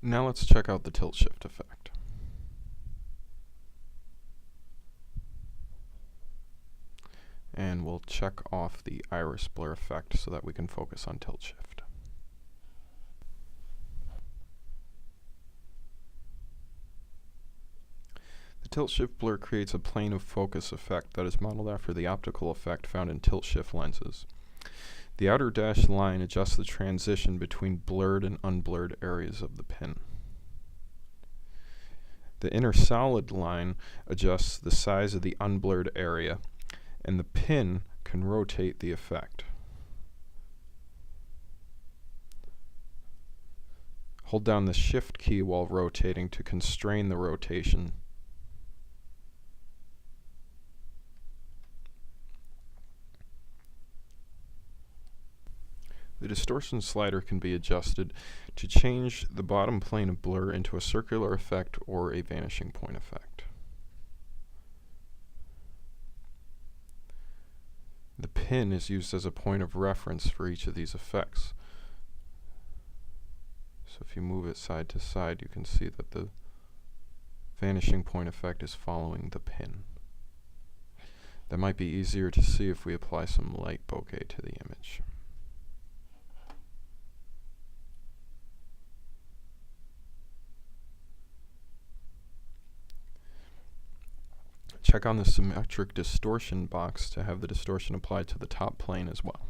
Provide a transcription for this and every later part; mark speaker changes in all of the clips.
Speaker 1: Now let's check out the tilt shift effect. And we'll check off the iris blur effect so that we can focus on tilt shift. The tilt shift blur creates a plane of focus effect that is modeled after the optical effect found in tilt shift lenses. The outer dashed line adjusts the transition between blurred and unblurred areas of the pin. The inner solid line adjusts the size of the unblurred area, and the pin can rotate the effect. Hold down the Shift key while rotating to constrain the rotation. The distortion slider can be adjusted to change the bottom plane of blur into a circular effect or a vanishing point effect. The pin is used as a point of reference for each of these effects. So if you move it side to side, you can see that the vanishing point effect is following the pin. That might be easier to see if we apply some light bokeh to the image. Check on the symmetric distortion box to have the distortion applied to the top plane as well.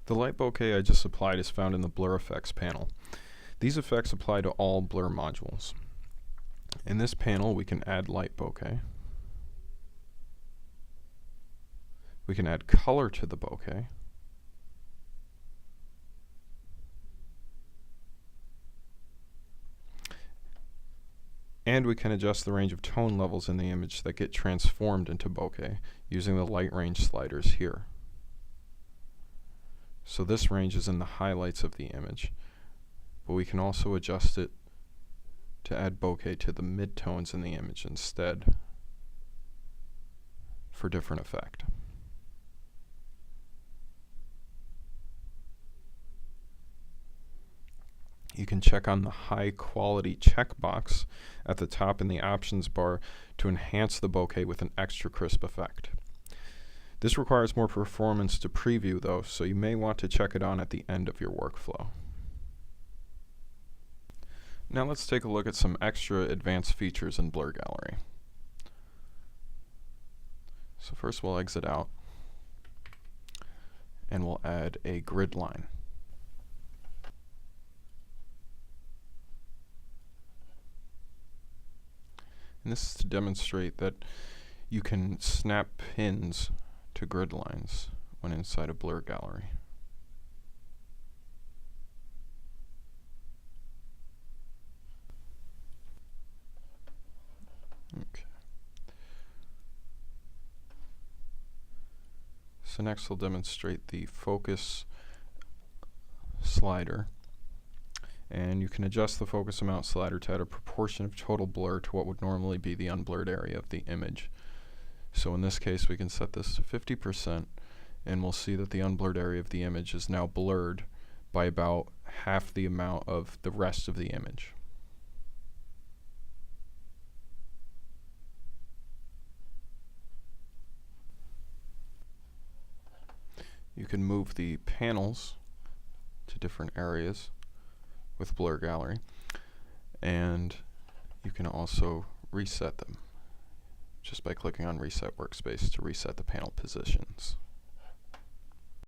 Speaker 1: The light bokeh I just applied is found in the Blur Effects panel. These effects apply to all Blur modules. In this panel, we can add light bokeh. We can add color to the bokeh. And we can adjust the range of tone levels in the image that get transformed into bokeh using the light range sliders here. So this range is in the highlights of the image, but we can also adjust it to add bokeh to the midtones in the image instead for different effect. You can check on the high quality checkbox at the top in the options bar to enhance the bokeh with an extra crisp effect. This requires more performance to preview though, so you may want to check it on at the end of your workflow. Now let's take a look at some extra advanced features in Blur Gallery. So first we'll exit out and we'll add a grid line. And this is to demonstrate that you can snap pins to grid lines when inside a Blur Gallery. Okay. So next we'll demonstrate the focus slider. And you can adjust the focus amount slider to add a proportion of total blur to what would normally be the unblurred area of the image. So in this case we can set this to 50% and we'll see that the unblurred area of the image is now blurred by about half the amount of the rest of the image. You can move the panels to different areas with Blur Gallery, and you can also reset them just by clicking on Reset Workspace to reset the panel positions.